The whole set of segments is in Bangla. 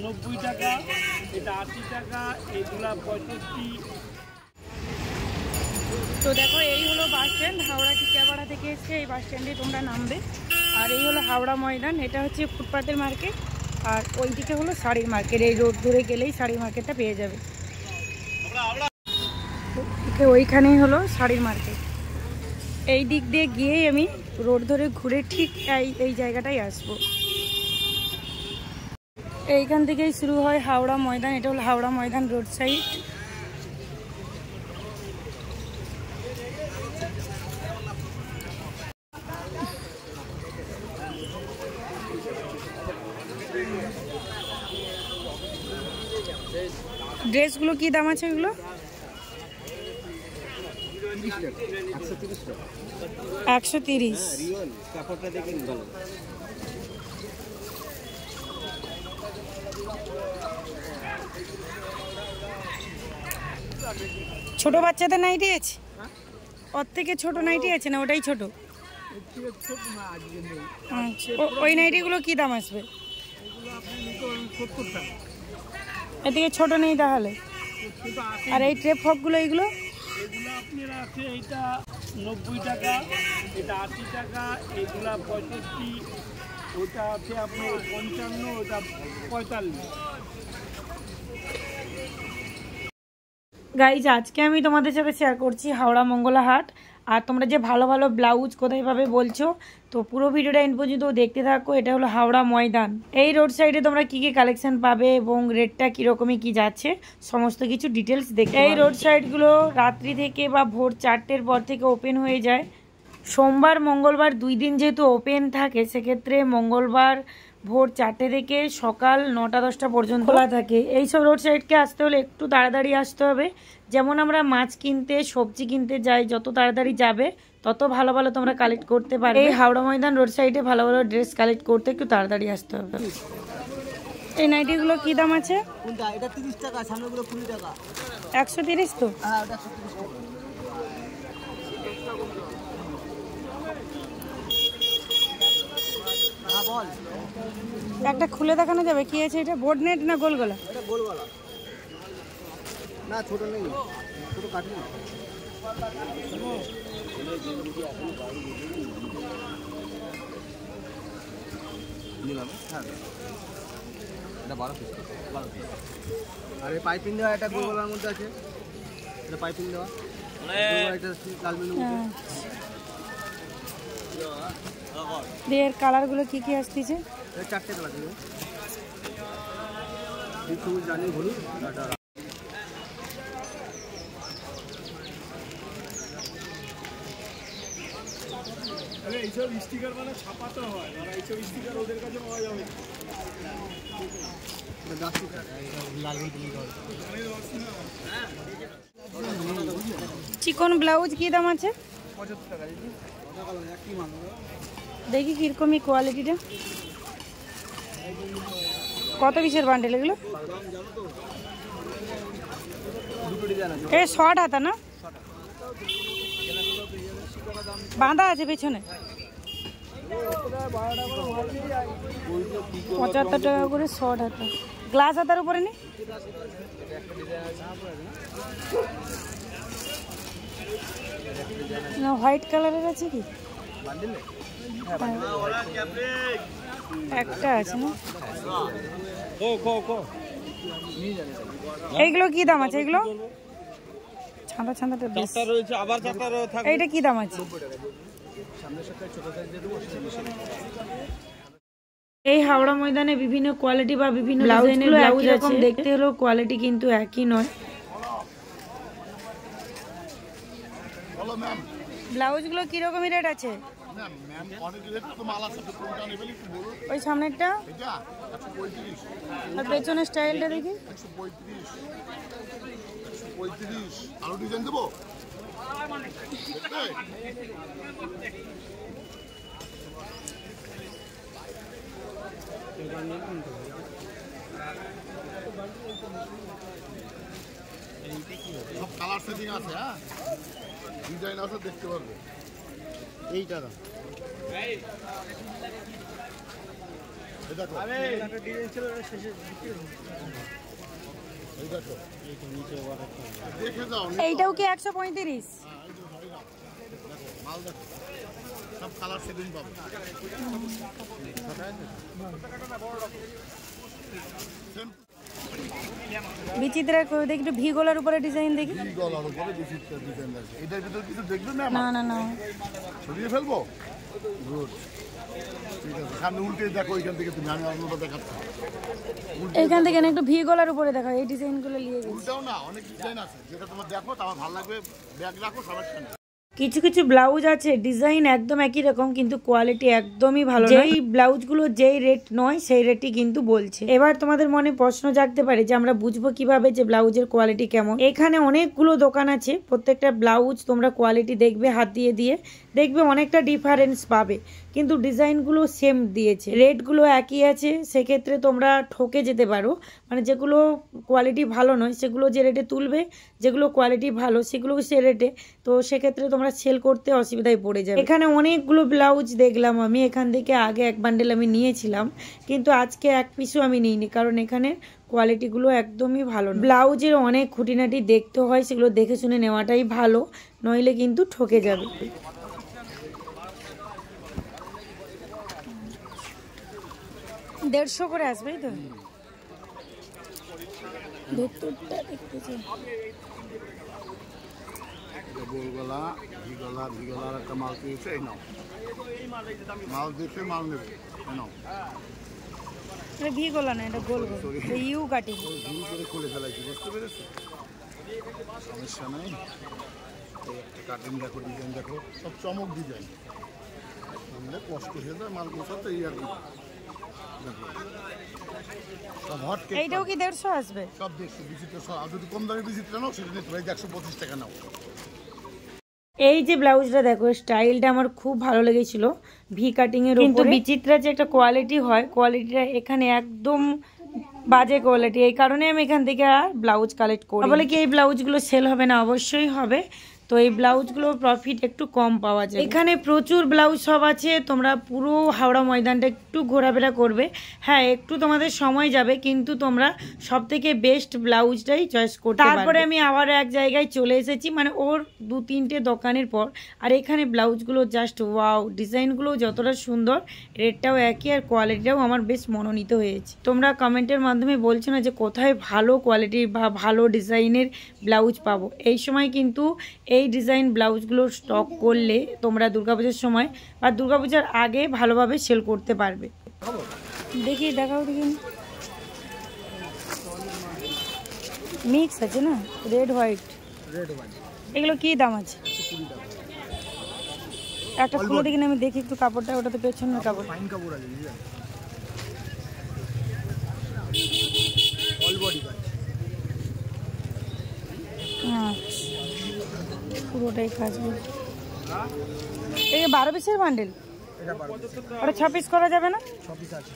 90 টাকা, এটা 80 টাকা, এগুলা 65। তো দেখো এই হলো বাস স্ট্যান্ড, হাওড়া টিকিয়াপাড়া থেকে এসে এই বাস স্ট্যান্ডে তোমরা নামবে। আর এই হলো হাওড়া ময়দান, এটা হচ্ছে ফুটপাতের মার্কেট। আর ওই দিকে হলো শাড়ির মার্কেট, এই রোড ধরে গেলেই শাড়ির মার্কেটটা পেয়ে যাবে। ওইখানেই হলো শাড়ির মার্কেট। এই দিক দিয়ে গিয়েই আমি রোড ধরে ঘুরে ঠিক এই জায়গাটাই আসবো। এইখান থেকেই শুরু হয় হাওড়া ময়দান, এটা হলো হাওড়া ময়দান রোড সাইড। ড্রেসগুলো কি দাম আছে এগুলো? 130। ছোট বাচ্চাদের নাইটি আছে? ওর থেকে ছোট নাইটি আছে না ওটাই ছোট? আচ্ছা, ওই নাইটিগুলো কি দাম আসবে? এর থেকে ছোট নেই তাহলে? আর এই ট্রেপ ফকগুলো এইগুলো? এগুলো আপনার আছে, এইটা 90 টাকা, এটা 80 টাকা, এগুলা 65, ওটা আছে আপনার 55, ওটা 45। গাইজ আজকে আমি তোমাদের সাথে শেয়ার করছি হাওড়া মঙ্গলা হাট। আর তোমরা যে ভালো ভালো ব্লাউজ কোথায় পাবে বলছো, তো পুরো ভিডিওটা এন্ড পর্যন্ত দেখতে থাকো। এটা হলো হাওড়া ময়দান। এই রোড সাইডে তোমরা কি কি কালেকশন পাবে এবং রেটটা কীরকমই কি যাচ্ছে সমস্ত কিছু ডিটেলস দেখে। এই রোড সাইডগুলো রাত্রি থেকে বা ভোর 4টের পর থেকে ওপেন হয়ে যায়। সোমবার মঙ্গলবার 2 দিন যেহেতু ওপেন থাকে, সেক্ষেত্রে মঙ্গলবার ভোর 4টে থেকে সকাল 9টা-10টা পর্যন্ত খোলা থাকে। এইসব রোড সাইডকে আসতে হলে একটু তাড়াতাড়ি আসতে হবে। যেমন আমরা মাছ কিনতে, সবজি কিনতে যাই, যত তাড়াতাড়ি যাবে তত ভালো ভালো তোমরা কালেক্ট করতে পারবে। এই হাওড়া ময়দান রোড সাইডে ভালো ভালো ড্রেস কালেক্ট করতে একটু তাড়াতাড়ি আসতে হবে। এই নাইটিগুলো কি দাম আছে? এটা 30 টাকা, সামনেগুলো 20 টাকা। 130 তো? হ্যাঁ, ওটা 130 টাকা। হ্যাঁ বল। একটা খুলে দেখানো যাবে কি আছে এটা? বোর্ড নেট না গোল গলা? এটা গোল গলা না, ছোট নেই, ছোট কাটনি। নিলাম, হ্যাঁ এটা 12 পিস। আর এই পাইপিং দেওয়া একটা গোল গলার মধ্যে আছে, এটা পাইপিং দেওয়া, এটা লাল মেনু মধ্যে। এর কালারগুলো কি কি আসতেছে? এটা 4টে কালার আছে, এই সবুজ, জানি হলুদ, এটা এইসব স্টিকার মানে ছাপাতে হয়, মানে এইসব স্টিকার ওদের কাছে পাওয়া যাবে। চিকন ব্লাউজ কি দাম আছে? 75 টাকা। দেখি কিরকমই কোয়ালিটিটা। কত পিসের বান্ডেল এগুলো? এ শর্ট হাতা না? বাঁধা আছে পেছনে। 75 টাকা করে শর্ট হাতা। গ্লাস হাতার উপরে নেই? না, হোয়াইট কালারের আছে কি? একটা আছে না? এইগুলো কি দাম আছে? এগুলো ছাঁদা ছাঁদাটা বেশ। এইটা কি দাম আছে? এই হাওড়া ময়দানে বিভিন্ন কোয়ালিটি বা বিভিন্ন ডিজাইনের ব্লাউজ আছে। দেখতে হলেও কোয়ালিটি কিন্তু একই নয়। ব্লাউজগুলো কি রকমের রেট আছে? ওই সামনেরটা আর পেছনের স্টাইলটা দেখি। 35 আরো ডিজাইন দেবো। সব কালার সেটিং আছে, হ্যাঁ ডিজাইন আছে, দেখতে পারবে। এইটা এই দেখো এই দেখো দেখে যাও এইটাও কি 135? মাল দেখো সব কালার সেটিং পাবে বিচিত্রা করে দেখি একটু ভি গলার উপরে ডিজাইন দেখি। এই গলার উপরে বিচিত্র ডিজাইন আছে। এটার ভিতর কিছু দেখবেন না? না না না, সরিয়ে ফেলবো। গুড, ঠিক আছে। সামনে উল্টে দেখো, এখান থেকে তুমি আমি অন্যটা দেখাচ্ছি। এইখান থেকে না একটু ভি গলার উপরে দেখা, এই ডিজাইনগুলো নিয়ে গেছি। উল্টাও না, অনেক ডিজাইন আছে, যেটা তোমার দেখো তোমার ভালো লাগবে ব্যাগ রাখো, সমস্যা নেই। কিছু কিছু ব্লাউজ আছে ডিজাইন একদম একই রকম কিন্তু কোয়ালিটি একদমই ভালো নয়। যেই ব্লাউজগুলো যেই রেট নয় সেই রেটই কিন্তু বলছে। এবার তোমাদের মনে প্রশ্ন জাগতে পারে যে আমরা বুঝবো কিভাবে যে ব্লাউজের কোয়ালিটি কেমন। এখানে অনেকগুলো দোকান আছে, প্রত্যেকটা ব্লাউজ তোমরা কোয়ালিটি দেখবে, হাত দিয়ে দিয়ে দেখবে অনেকটা ডিফারেন্স পাবে, কিন্তু ডিজাইনগুলো সেম দিয়েছে, রেটগুলো একই আছে। সেক্ষেত্রে তোমরা ঠকে যেতে পারো, মানে যেগুলো কোয়ালিটি ভালো নয় সেগুলো যে রেটে তুলবে, যেগুলো কোয়ালিটি ভালো সেগুলো সে রেটে, তো সেক্ষেত্রে তোমরা সেল করতে অসুবিধায় পড়ে যাবে। এখানে অনেকগুলো ব্লাউজ দেখলাম আমি, এখান থেকে আগে এক বান্ডেল আমি নিয়েছিলাম, কিন্তু আজকে এক পিসও আমি নিইনি, কারণ এখানে কোয়ালিটিগুলো একদমই ভালো না। ব্লাউজের অনেক খুঁটিনাটি দেখতে হয়, সেগুলো দেখে শুনে নেওয়াটাই ভালো, নইলে কিন্তু ঠকে যাবে। দেড়শো করে আসবে তো, ভেতরটা দেখতে চাই। গোল গলা, ভি গলা, ভি গলার একটা মাল পেয়েছে, এই নাও। মাল দেখে মাল নেবে, এই নাও। এটা ভি গলা না, এটা গোল গোল, এটা ইউ কাটিং। ভুল করে খুলে ফেলাইছি, বুঝতে পেরেছো? সমস্যা নেই। কাটিং দেখো, ডিজাইন দেখো, সব চমক ডিজাইন। বুঝলে কষ্ট হয়ে যায় মাল গোছাতে, এই আর কি। দেখো সব হট কেক। এইটাও কি 150 আসবে? সব দেখছো বিচিত্র, সব। আর যদি কম দামে বিচিত্র নাও সেটা নিতে পারি, 125 টাকা নাও। এই যে ব্লাউজটা দেখো, স্টাইলটা আমার খুব ভালো লেগেছিল, ভি কাটিং এর উপরে। কিন্তু বিচিত্রা যে একটা কোয়ালিটি হয়, কোয়ালিটিটা এখানে একদম বাজে কোয়ালিটি, এই কারণে আমি এখান থেকে আর ব্লাউজ কালেক্ট করি। বলে কি এই ব্লাউজগুলো সেল হবে না? অবশ্যই হবে, তো এই ব্লাউজগুলো প্রফিট একটু কম পাওয়া যায়। এখানে প্রচুর ব্লাউজ সব আছে, তোমরা পুরো হাওড়া ময়দানটা একটু ঘোরাফেরা করবে। হ্যাঁ, একটু তোমাদের সময় যাবে, কিন্তু তোমরা সব থেকে বেস্ট ব্লাউজটাই চয়েস করতে পারবে। তারপরে আমি আবার এক জায়গায় চলে এসেছি, মানে ওর 2-3টে দোকানের পর, আর এখানে ব্লাউজগুলো জাস্ট ওয়াও, ডিজাইনগুলো যতটা সুন্দর, রেটটাও একই, আর কোয়ালিটিটাও আমার বেশ মনোনীত হয়েছে। তোমরা কমেন্টের মাধ্যমে বলছো না যে কোথায় ভালো কোয়ালিটির বা ভালো ডিজাইনের ব্লাউজ পাবো। এই সময় কিন্তু এই ডিজাইন ব্লাউজগুলো স্টক করলে তোমরা দুর্গাপূজার সময় বা দুর্গাপূজার আগে ভালোভাবে সেল করতে পারবে। দেখি, দেখাও দেখি। মিক্স আছে না, রেড হোয়াইট। এগুলো কি দাম আছে? একটা খুলে দেখি না, আমি দেখি একটু কাপড়টা। ওটা তো পেছনের কাপড়, ফাইন কাপড় আছে, অল বডি কাজ। পুরোটাই কাজ। এই 12 পিসের বান্ডেল, ওটা 6 পিস করা যাবে না? 6 পিস আছে,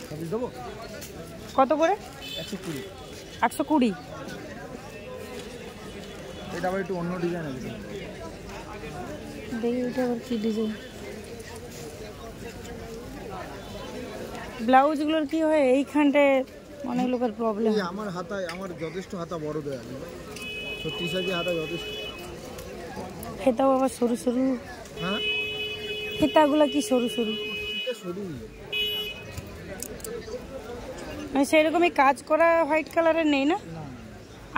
6 পিস দেবো। কত করে? 120। 120। এটা আবার একটু অন্য ডিজাইন আছে, দেখি এটা আবার কি ডিজাইন। ব্লাউজগুলোর কি হয় এইখানটায় অনেক লোকের প্রবলেম। আমার হাতায়, আমার যথেষ্ট হাতা বড় দেয়, 36 সাইজে হাতা যথেষ্ট। ফেতাও আবার সরু সরু। হ্যাঁ, ফেতাগুলো কি সরু সরু? সরু, মানে সেরকমই কাজ করা হোয়াইট কালারের নেই না?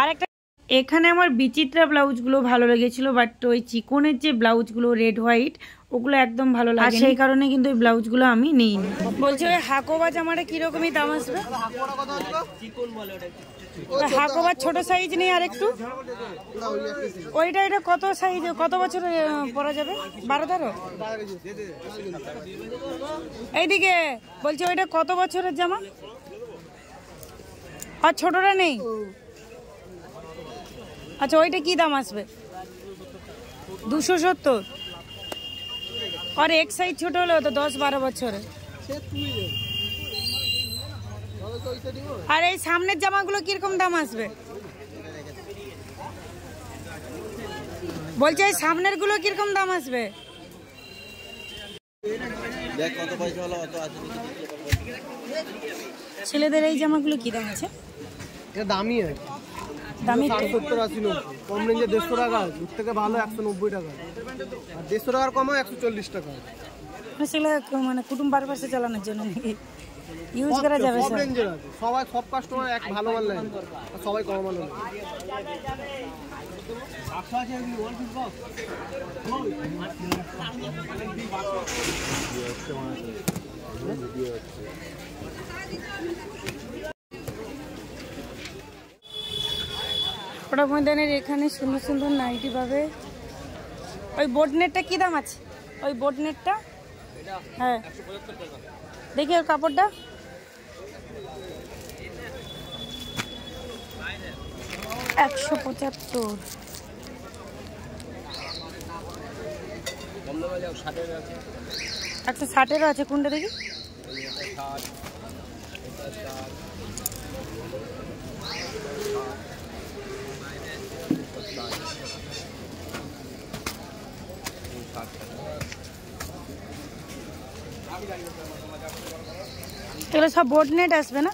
আর একটা এখানে আমার বিচিত্রা ব্লাউজগুলো ভালো লেগেছিল, বাট ওই চিকনের যে ব্লাউজগুলো রেড হোয়াইট, ওগুলো একদম ভালো লাগে, সেই কারণে কিন্তু এই ব্লাউজগুলো আমি নিইনি। বলছি ওই হাকোবা জামাটা কিরকমই দাম আসবে? হাকোবার ছোট সাইজ নেই আর একটু? ওইটা এটা কত সাইজ, কত বছর পরা যাবে? 12-13? এইদিকে বলছি ওইটা কত বছরের জামা? আর ছোটটা নেই? আচ্ছা, ওইটা কি দাম আসবে? 270। আর এক সাইজ ছোট হলেও তো 10-12 বছরে। আর এই সামনের জামাগুলো কিরকম দাম আসবে? বলছি এই সামনের গুলো কিরকম দাম আসবে? দেখ কত পয়সা হলো অত আছে। ছেলেদের এই জামাগুলো কি দাম আছে? এটা দামি আছে, দামি 70 80 90, কম রেঞ্জে 150 টাকা, দূর থেকে ভালো 190 টাকা, আর 150 টাকার কমও 140 টাকা। সেগুলো মানে কুটুম পারপাসে চালানোর জন্য নাকি ইউজ করা যাবে? সব রেঞ্জের আছে, সবাই সব কাস্টমার এক ভালো মাল নেয়, সবাই কম মাল নেয়। হাওড়া ময়দানের এখানে সুন্দর সুন্দর নাইটি পাবে। ওই বোট নেটটা কি দাম আছে? ওই বোট নেটটা, হ্যাঁ দেখি ওর কাপড়টা। $175। 160-এরও আছে, কোনটা দেখি? এগুলো সব বোট নেট আসবে না?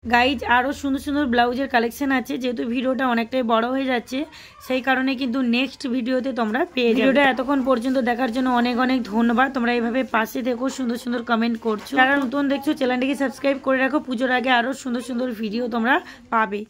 গাইজ আরও সুন্দর সুন্দর ব্লাউজের কালেকশন আছে। যেহেতু ভিডিওটা অনেকটাই বড় হয়ে যাচ্ছে, সেই কারণে কিন্তু নেক্সট ভিডিওতে তোমরা পেয়ে যাবে। ভিডিওটা এতক্ষণ পর্যন্ত দেখার জন্য অনেক অনেক ধন্যবাদ। তোমরা এইভাবে পাশে থেকো, সুন্দর সুন্দর কমেন্ট করছো। যারা নতুন দেখছো চ্যানেলটিকে সাবস্ক্রাইব করে রাখো। পুজোর আগে আরও সুন্দর সুন্দর ভিডিও তোমরা পাবে।